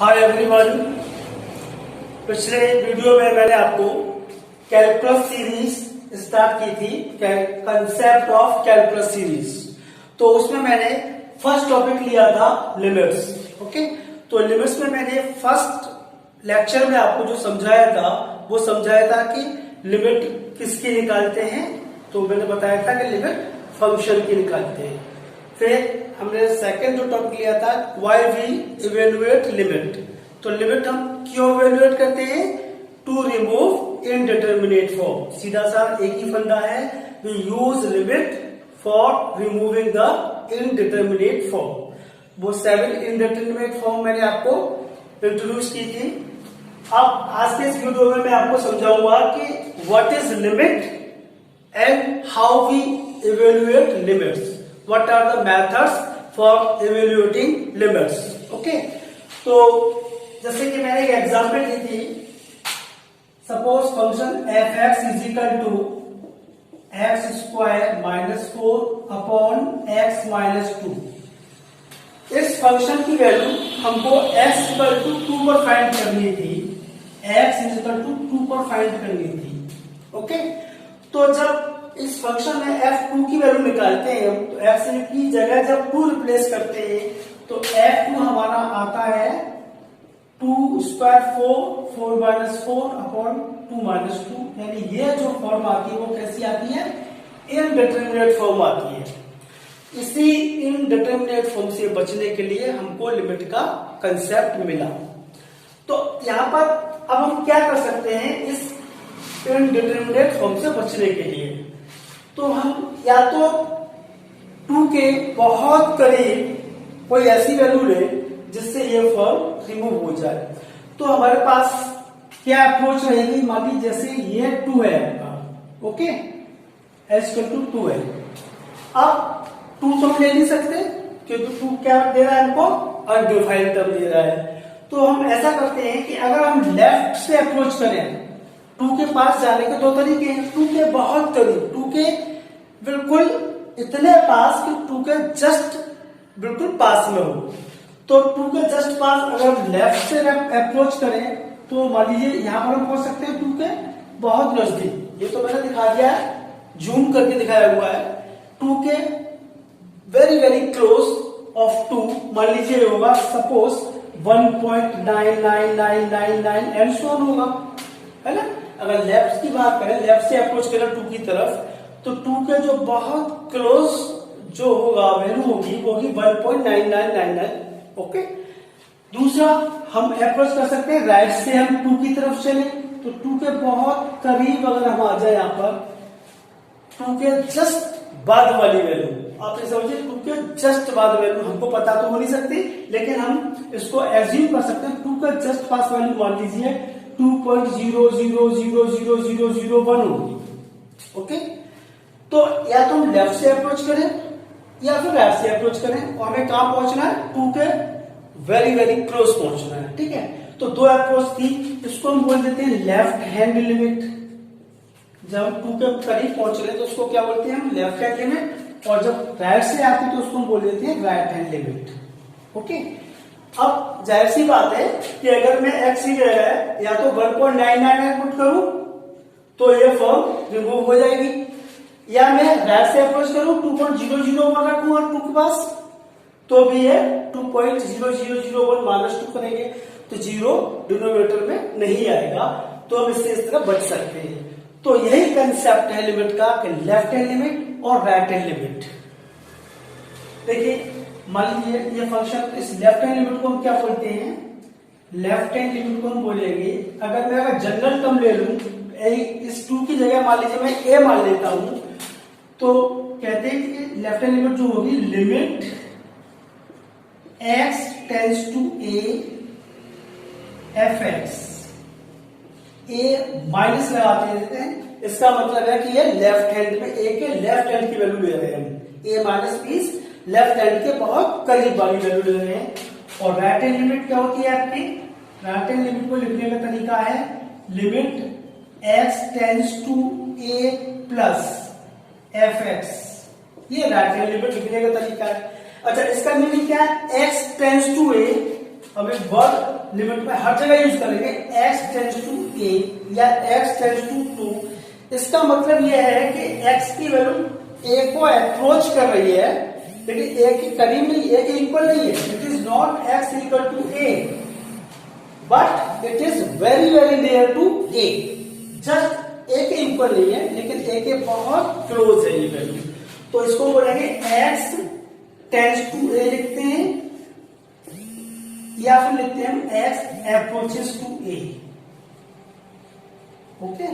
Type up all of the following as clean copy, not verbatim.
Hi everyone. पिछले video में मैंने आपको कैलकुलस सीरीज स्टार्ट की थी, कंसेप्ट ऑफ कैलकुलस सीरीज। तो उसमें मैंने फर्स्ट टॉपिक लिया था लिमिट्स। ओके, तो लिमिट्स में मैंने फर्स्ट लेक्चर में आपको जो समझाया था वो समझाया था कि लिमिट किसकी निकालते हैं। तो मैंने बताया था कि लिमिट फंक्शन की निकालते हैं। फिर हमने सेकंड जो टॉपिक लिया था व्हाई वी इवेल्युएट लिमिट। तो लिमिट हम क्यों इवेल्युएट करते हैं? To remove indeterminate form. सीधा सा एक ही फंडा है, we use limit for removing the indeterminate form. वो 7 इनडिटरमिनेट फॉर्म मैंने आपको इंट्रोड्यूस की थी। अब आज के इस वीडियो में मैं आपको समझाऊंगा कि what is limit and how we evaluate limits, what are the methods for evaluating limits. Okay, तो जैसे कि मैंने एक एग्जांपल ली थी, suppose function f(x) is equal to x square minus 4 upon x minus 2। इस फंक्शन की वैल्यू हमको x इक्वल टू 2 पर फाइंड करनी थी, x इज इक्वल टू 2 पर फाइंड करनी थी। ओके, तो जब इस फंक्शन में f2 की वैल्यू निकालते हैं तो f की जगह जब 2 रिप्लेस करते हैं तो f2 हमारा आता है 2 स्क्वायर 4 माइनस 4 अपॉन 2 माइनस 2। यानी ये जो फॉर्म आती है वो कैसी आती है? इनडिटरमिनेट फॉर्म आती है। इसी इनडिटरमिनेट फॉर्म से बचने के लिए हमको लिमिट का कंसेप्ट मिला। तो यहां पर अब हम क्या कर सकते हैं इस इनडिटरमिनेट फॉर्म से बचने के लिए? तो हम या तो 2 के बहुत करीब कोई ऐसी वैल्यू ले जिससे ये फॉर्म रिमूव हो जाए। तो हमारे पास क्या अप्रोच रहेगी? मान लीजिए जैसे ये 2 है आपका, ओके, एस इक्वल टू 2 है। अब 2 तो हम ले नहीं सकते क्योंकि 2 क्या दे रहा है हमको? अनडिफाइंड टर्म दे रहा है। तो हम ऐसा करते हैं कि अगर हम लेफ्ट से अप्रोच करें, 2 के पास जाने के 2 तरीके हैं। 2 के बहुत करीब, 2 के बिल्कुल इतने पास कि 2 के जस्ट बिल्कुल पास में हो। तो 2 के जस्ट पास अगर लेफ्ट से अप्रोच करें तो मान लीजिए यहां पर हम पहुंच सकते हैं 2 के बहुत नजदीक। ये तो मैंने दिखा दिया है, जूम करके दिखाया हुआ है। 2 के वेरी वेरी क्लोज ऑफ 2 मान लीजिए होगा सपोज 1.99999 एंड सो ऑन होगा, है ना। अगर लेफ्ट की बात करें, लेफ्ट से अप्रोच करें 2 की तरफ, तो 2 के जो बहुत क्लोज जो होगा वैल्यू होगी वो होगी 1.9999। ओके, दूसरा हम अप्रोच कर सकते हैं राइट से, हम 2 की तरफ चले तो 2 के बहुत करीब अगर हम आ जाए, यहां पर 2 के जस्ट बाद वाली वैल्यू आप ये समझिए, 2 के जस्ट बाद वैल्यू हमको पता तो हो नहीं सकती, लेकिन हम इसको एज्यूम कर सकते हैं। 2 का जस्ट पास वैल्यू मान लीजिए 2.00000001 होगी। ओके, तो या तो हम लेफ्ट से अप्रोच करें या फिर राइट से अप्रोच करें और हमें कहां पहुंचना है? 2 के वेरी वेरी क्लोज पहुंचना है। ठीक है, तो 2 अप्रोच थी, इसको हम बोल देते हैं लेफ्ट हैंड लिमिट। जब हम 2 के करीब पहुंच रहे हैं तो उसको क्या बोलते हैं हम? Left hand limit. और जब राइट से आते हैं तो उसको हम बोल देते हैं राइट हैंड लिमिट। ओके, अब जाहिर सी बात है कि अगर मैं x की जगह या तो 1.99 पुट करूं तो ये फॉर्म रिमूव हो जाएगी, या मैं राइट से अप्रोच करूं 2.0001 रखूं और 2 के पास तो भी ये 2.0001 माइनस 2 करेंगे तो 0 डिनोमिनेटर में नहीं आएगा। तो हम इससे इस तरह बच सकते हैं। तो यही कंसेप्ट है लिमिट का कि लेफ्ट हैंड लिमिट और राइट हैंड लिमिट। देखिए मान लीजिए ये फंक्शन, इस लेफ्ट हैंड लिमिट को हम क्या बोलते हैं? लेफ्ट हैंड लिमिट को हम बोलेंगे, अगर मैं जनरल टर्म ले लूं, इस 2 की जगह मान लीजिए मैं a मान लेता हूं, तो कहते हैं कि लेफ्ट हैंड लिमिट जो होगी limit x tends to a f(x). a minus लगाते देते हैं, इसका मतलब है कि ये लेफ्ट हैंड में a के लेफ्ट हैंड की वैल्यू ले रहे हैं हम। a minus means left hand के बहुत करीब वाली वैल्यू ले रहे हैं। और राइट हैंड लिमिट क्या होती है आपकी? राइट हैंड लिमिट को लिखने का तरीका है limit x tends to a plus f(x). ये राइट हैंड लिमिट लिखने का तरीका है। अच्छा, इसका मीनिंग क्या है? x टेंड्स टू a, हमें वर्ड लिमिट में हर जगह यूज करेंगे x टेंड्स टू a या x टेंड्स टू 2, इसका मतलब यह है कि x की वैल्यू a को अप्रोच कर रही है, लेकिन a के करीब नहीं, a के इक्वल नहीं है। It is not x equal to a but it is very very near to a, just a के इक्वल नहीं है लेकिन a के बहुत क्लोज है ये वैल्यू। तो इसको बोलेंगे x टेंड्स टू a लिखते हैं, या फिर लिखते हैं हम x approaches to a। Okay,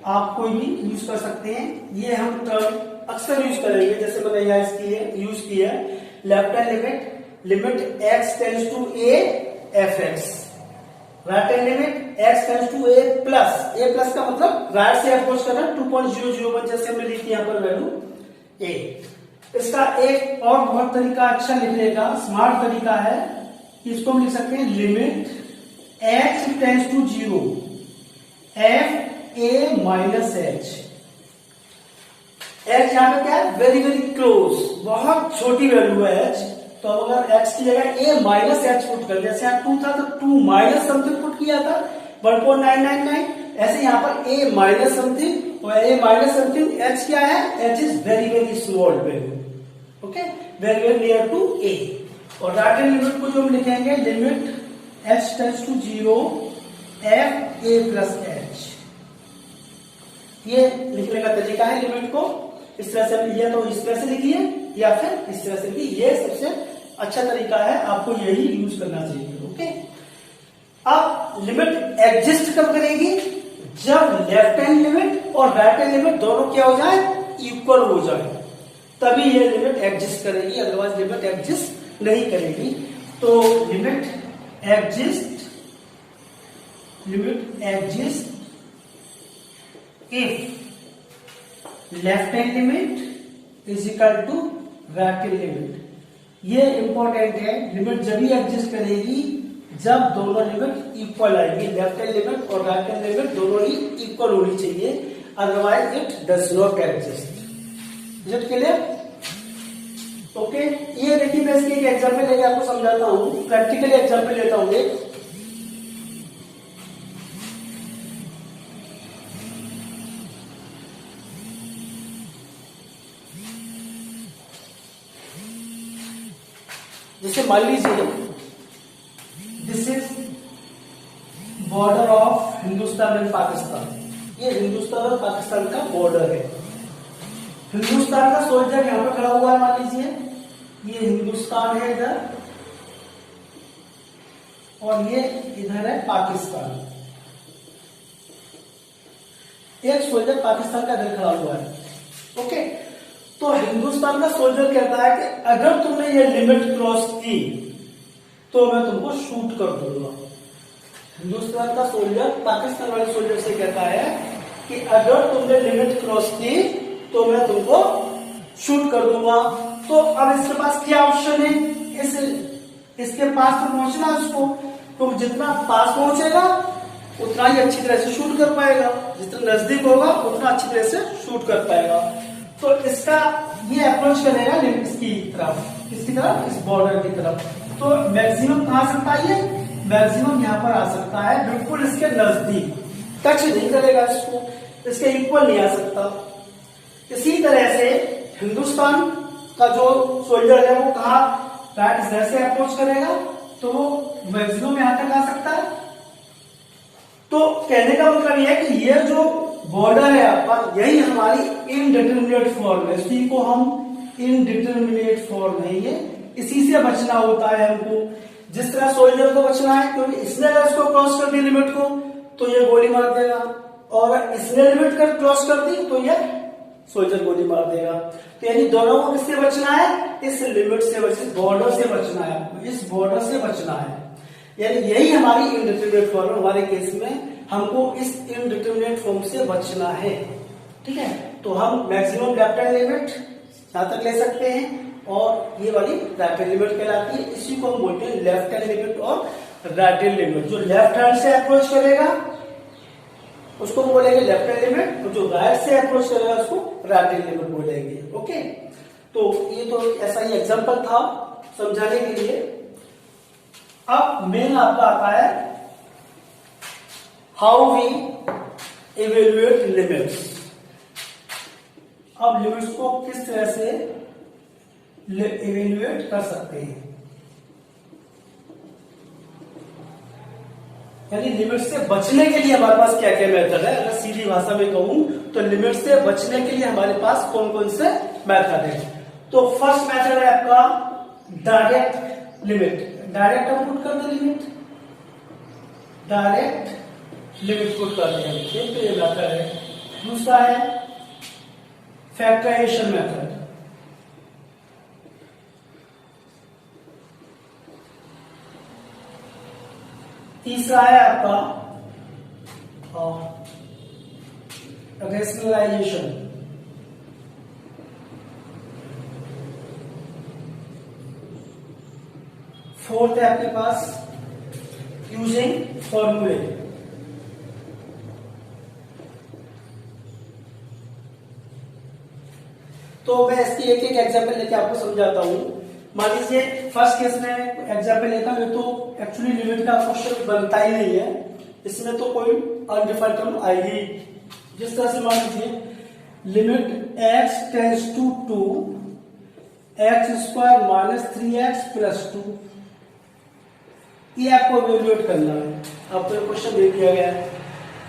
आप कोई भी यूज कर सकते हैं, ये हम टर्म अक्सर यूज करेंगे। जैसे मैंने यहाँ यूज किया left hand limit x tends to a fx, right hand limit x tends to a plus का मतलब राइट से अप्रोच करना 2.001, जैसे हमने लिखी यहाँ पर वैल्यू a। इसका एक और बहुत तरीका अच्छा लिखने का स्मार्ट तरीका है, इसको हम लिख सकते हैं limit x tends to 0 f a minus h। h यहाँ पे क्या है, वेरी वेरी क्लोज, बहुत छोटी वैल्यू है h। तो अगर x की जगह a माइनस h पुट कर, जैसे यहाँ 2 था तो 2 माइनस समथिंग पुट किया था 1.999, ऐसे यहाँ पर a माइनस समथिंग और a माइनस समथिंग, h क्या है, h is very very small value, okay, very very near to a। और राइट हैंड लिमिट को जो हम लिखेंगे limit h tends to 0 f a plus h, ये लिखने का तरीका है लिमिट को। इस तरह से लिया तो इस तरह से लिखिए या फिर इस तरह से लिखिए, ये सबसे अच्छा तरीका है, आपको यही यूज करना चाहिए। ओके, अब लिमिट एग्जिस्ट कब करेगी, जब लेफ्ट हैंड लिमिट और राइट हैंड लिमिट दोनों क्या हो जाए, इक्वल हो जाए, तभी ये लिमिट एग्जिस्ट करेगी, अदरवाइज लिमिट एग्जिस्ट नहीं करेगी। तो limit exist if left hand limit is equal to right hand limit. ये इंपॉर्टेंट है, लिमिट जब ही एग्जिस्ट करेगी जब दोनों लिमिट इक्वल आएगी, लेफ्ट हैंड लिमिट और राइट हैंड लिमिट दोनों ही इक्वल होनी चाहिए, otherwise it does not exist. Is it clear? Okay, ये देखिए मैं इसकी एक एग्जांपल लेके आपको समझाता हूं, प्रैक्टिकली एग्जांपल लेता हूं एक। जैसे मान लीजिए this is border of Hindustan and Pakistan, ये हिंदुस्तान और पाकिस्तान का बॉर्डर है। हिंदुस्तान का सोल्जर यहां पर खड़ा हुआ है, मान लीजिए ये हिंदुस्तान है इधर और ये इधर है पाकिस्तान। एक सोल्जर पाकिस्तान का इधर खड़ा हुआ है। ओके, तो हिंदुस्तान का सोल्जर कहता है कि अगर तुमने ये लिमिट क्रॉस की तो मैं तुमको शूट कर दूंगा। हिंदुस्तान का सोल्जर पाकिस्तान वाले सोल्जर से कहता है कि अगर तुमने लिमिट क्रॉस की तो मैं तुमको शूट कर दूंगा। तो अब इसके पास क्या ऑप्शन है, इसके पास तो पहुंचना है उसको, तो जितना पास पहुंचेगा उतना ही अच्छी तरह से शूट कर पाएगा, जितना नजदीक होगा उतना अच्छी तरह से शूट कर पाएगा। तो इसका ये अप्रोच करेगा इसकी तरफ, किसकी तरफ, इस बॉर्डर की तरफ। तो मैक्सिमम कहां आ सकता है, ये मैक्सिमम यहां पर आ सकता है, बिल्कुल इसके नजदीक, टच नहीं करेगा इसको, इसके इक्वल नहीं आ सकता। इसी तरह से हिंदुस्तान का जो सोल्जर है वो कहा राइट इधर से अप्रोच करेगा तो वो मैक्सिमम यहां तक आ सकता है। तो कहने का मतलब यह है कि ये जो बॉर्डर है आपका, यही हमारी इनडिटरमिनेट फॉर्म है, इसी को हम इनडिटरमिनेट फॉर्म है, ये इसी से बचना होता है हमको। जिस तरह सोल्जर को बचना है, क्योंकि इसने अगर इसको क्रॉस कर दी लिमिट को तो ये गोली मार देगा, और इसने लिमिट कर क्रॉस कर दी तो ये सोल्जर गोली मार देगा। तो यानी दोनों को किससे बचना है, इस लिमिट से बचना, बॉर्डर से बचना है आपको, इस बॉर्डर से बचना है। यानी यही हमारी इनडिटरमिनेट फॉर्म है। हमारे केस में हमको इस इनडिटरमिनेट फॉर्म से बचना है, ठीक है। तो हम मैक्सिमम लेफ्ट हैंड लिमिट यहां तक ले सकते हैं, और ये वाली राइट हैंड लिमिट कहलाती है। इसी को हम बोलते हैं लेफ्ट हैंड लिमिट और राइट हैंड लिमिट। जो लेफ्ट हैंड से अप्रोच करेगा उसको बोलेंगे लेफ्ट हैंड लिमिट, और जो राइट से अप्रोच करेगा उसको राइट हैंड लिमिट बोलेंगे। ओके, तो ये तो ऐसा ही एग्जांपल था समझाने के लिए। अब मेन आपका आता है हाउ वी इवेल्युएट लिमिट्स। अब लिमिट्स को किस तरह से इवेल्युएट कर सकते हैं, यानी लिमिट से बचने के लिए हमारे पास क्या क्या मेथड है। अगर सीधी भाषा में कहूं तो लिमिट से बचने के लिए हमारे पास कौन कौन से मेथड है। तो फर्स्ट मेथड है आपका डायरेक्ट लिमिट। डायरेक्ट हम पुट कर दे लिमिट, डायरेक्ट लिमिट पुट कर दे, तो ये मेथड है। दूसरा है फैक्टराइजेशन मेथड। तीसरा है आपका रेशनलाइजेशन। फोर्थ है आपके पास यूजिंग फॉर्मूले। तो मैं इसकी एक एक एग्जांपल लेके आपको समझाता हूं। मान लीजिए फर्स्ट केस में एग्जांपल लेता हूं, तो एक्चुअली लिमिट का क्वेश्चन बनता ही नहीं है, इसमें तो कोई अनडिफाइंड टर्म आएगी। जिस तरह से मान लीजिए limit x tends to 2 x square minus 3x plus 2, ये आपको इवेल्युएट करना है। आपको ये क्वेश्चन दे दिया गया है,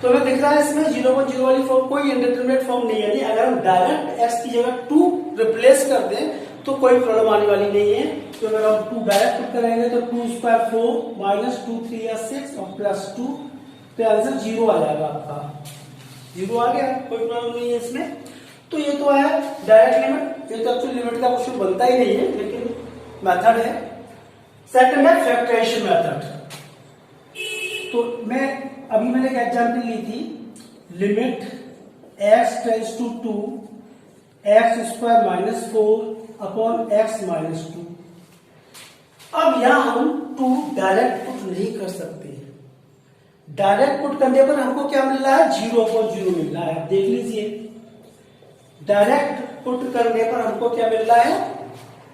तो हमें दिख रहा है इसमें 0.0 वाली फॉर्म कोई इंडिटरमिनेट फॉर्म नहीं है, यानी अगर हम डायरेक्ट x की जगह 2 रिप्लेस कर दें तो कोई प्रॉब्लम आने वाली नहीं है। तो अगर हम 2 डायरेक्ट पुट करेंगे तो 2 स्क्वायर 4 माइनस 2 3 या 6 और प्लस 2, तो आंसर 0 आ जाएगा आपका। 0 आ गया, कोई प्रॉब्लम नहीं है इसमें। तो ये तो है डायरेक्ट लिमिट, ये तो एक्चुअली लिमिट का क्वेश्चन बनता ही नहीं है, लेकिन मेथड है। सेकंड है फैक्टराइजेशन मेथड। तो मैंने एक एग्जांपल ली थी, limit x tends to 2 x square minus 4 upon x minus 2। अब यहां हम 2 डायरेक्ट पुट नहीं कर सकते। डायरेक्ट पुट करने पर हमको क्या मिल रहा है, 0.0 मिल रहा है। आप देख लीजिए, डायरेक्ट पुट करने पर हमको क्या मिल रहा है,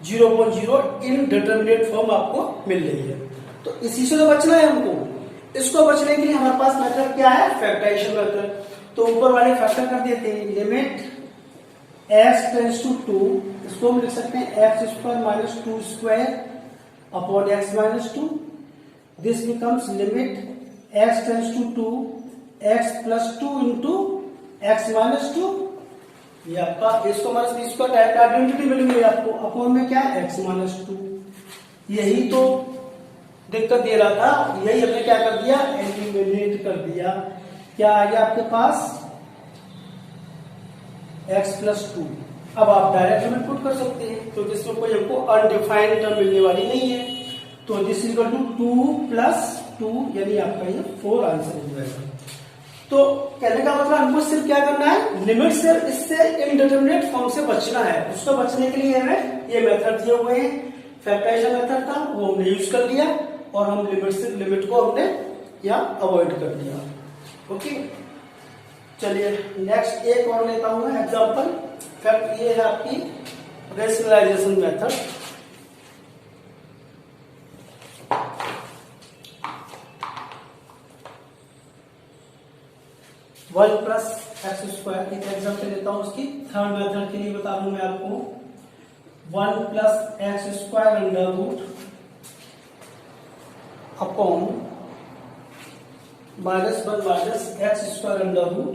0.0 इनडिटरमिनेट फॉर्म आपको मिल रही है। तो इसी से तो बचना है हमको। इसको बचने के लिए हमारे पास मेथड क्या है, फैक्टराइजेशन मेथड। तो ऊपर वाले फैक्टर कर देते हैं, लिमिट x टेंड्स टू 2, इसको हम लिख सकते हैं x square minus 2 square upon x minus 2। This becomes limit x tends to 2 x plus 2 into x minus 2। ये आपका इसको minus B square direct identity मिलेंगे आपको, अपॉन में क्या है x माइनस 2। यही तो दिक्कत दे रहा था, यही हमने क्या कर दिया, एलिमिनेट कर दिया। क्या आ गया आपके पास, x प्लस 2। अब आप डायरेक्ट लिमिट पुट कर सकते हैं, तो जिसमें कोई हमको अनडिफाइंड टर्म मिलने वाली नहीं है। तो दिस इक्वल टू 2 प्लस 2, यानी आपका ये 4 आंसर हो जाएगा। तो कहने का मतलब हमको सिर्फ क्या करना है, लिमिट से इससे इनडिटरमिनेट फॉर्म से बचना है। उसको बचने के लिए हमें ये मेथड दिए हुए हैं, फैक्टराइजेशन मेथड था वो हमने यूज कर लिया, और हम लिमिट को हमने यहाँ अवॉइड कर दिया। ओके, चलिए नेक्स्ट एक और लेता हूं मैं एग्जांपल। फैक्ट ये है आपकी rationalization method. One plus X square की एग्जांपल लेता हूं, उसकी थर्ड मेथड के लिए बता दूं मैं आपको। 1 plus X square under root upon -1 minus X square under root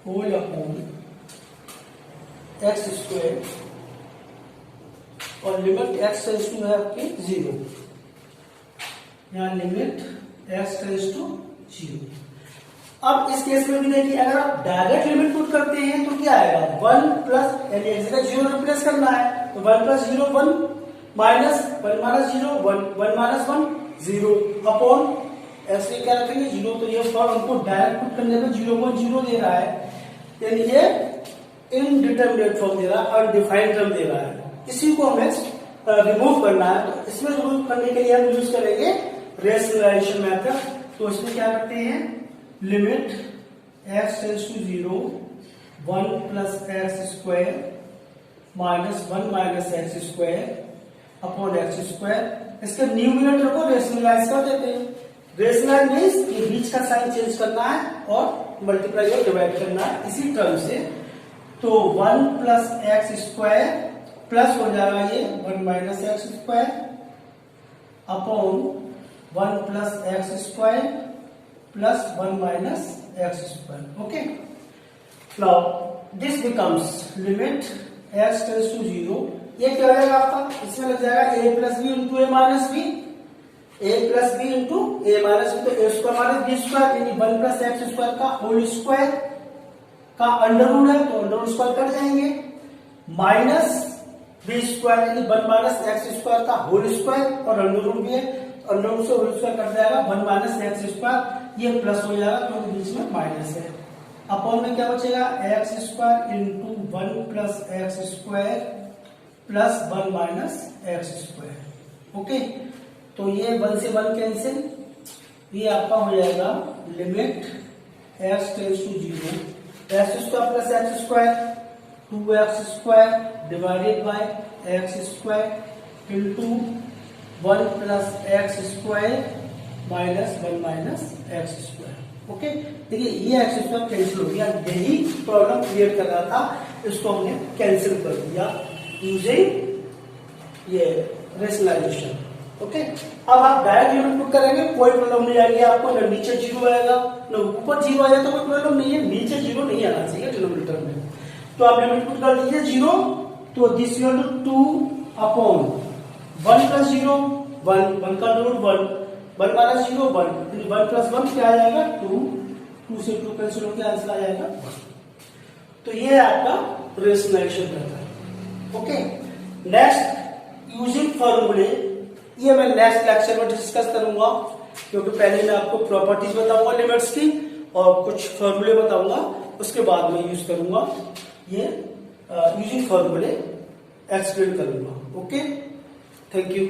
whole upon X square, और लिमिट एक्स टेंड्स टू है आपके 0। यहाँ लिमिट एक्स टेंड्स टू 0। अब इस केस में भी देखिए, अगर आप डायरेक्ट लिमिट पुट करते हैं तो क्या आएगा, 1 प्लस, यानी एक्स का 0 रिप्लेस करना है, तो 1 plus 0 1 minus 1 minus 0 1 1 minus 1 0 upon ऐसे क्या रखेंगे 0। तो ये फॉर्म हमको डायरेक्ट पुट करने पर 0.0 दे रहा है, यानी ये इनडिटरमिनेट फॉर्म दे रहा है, अनडिफाइंड टर्म दे रहा है। इसी को हमें रिमूव करना है, तो इसमें रिमूव करने के लिए हम यूज करेंगे रेशनलाइजेशन मेथड। तो इसमें क्या करते हैं, limit x tends to 0 1 plus X square minus 1 minus X square upon X square. इसके न्यूमरेटर को रेशनलाइज कर देते हैं। रेशनलाइज मीन्स ये बीच का साइन चेंज करना है और मल्टीप्लाई और डिवाइड करना है इसी टर्म से। तो 1 प्लस एक्स स्क्वायर प्लस हो जाएगा ये 1 minus X square upon 1 plus X square plus 1 minus X square. Okay, now this becomes limit X tends to 0। ये क्या हो जाएगा आपका, इसमें लग जाएगा A plus B into A minus B, A plus B into A minus B. तो A square minus B square यानी 1 प्लस एक्स स्क्वायर का होल स्क्वायर का अंडर रूट है तो अंडर रूट स्क्वायर कट जाएंगे, माइनस बी स्क्वायर यानी 1 minus X square का whole square और अंडर रूट भी है, अंडर रूट से होल स्क्वायर कट जाएगा 1 माइनस एक्स स्क्वायर, ये प्लस हो जाएगा क्योंकि बीच में माइनस है। अपॉन में क्या बचेगा x square into 1 plus X square plus 1 minus X square. Okay, तो ये 1 से 1 कैंसिल, ये आपका हो जाएगा limit X tends to 0 X square plus X square 2x square divided by X square into 1 plus X square minus 1 minus X square. Okay, देखिए ये x square cancel हो गया, यही प्रॉब्लम क्रिएट कर रहा था, इसको हमने कैंसिल कर दिया यूजिंग ये रेशनलाइजेशन। ओके, अब आप डायरेक्ट लिमिट पुट करेंगे कोई प्रॉब्लम नहीं आएगी आपको, ना नीचे 0 आएगा ना ऊपर 0 आएगा, तो कोई प्रॉब्लम नहीं है, नीचे 0 नहीं आना चाहिए डिनोमिनेटर में। तो आप लिमिट पुट कर दीजिए 0, तो this equal to 2 upon 1 plus 0 1 का रूट 1 माइनस 0 1 1 प्लस 1 क्या आ जाएगा 2 से 2 कैंसिल होकर आंसर आ जाएगा 1। तो ये आपका रेशनलाइजेशन रहता है। ओके, नेक्स्ट यूजिंग फॉर्मूले, ये मैं नेक्स्ट लेक्चर में डिस्कस करूंगा क्योंकि पहले मैं आपको प्रॉपर्टीज बताऊंगा लिमिट्स की और कुछ फॉर्मूले बताऊंगा, उसके बाद में यूज करूंगा ये यूजिंग फॉर्मूले एक्सप्लेन करूंगा। Okay, thank you.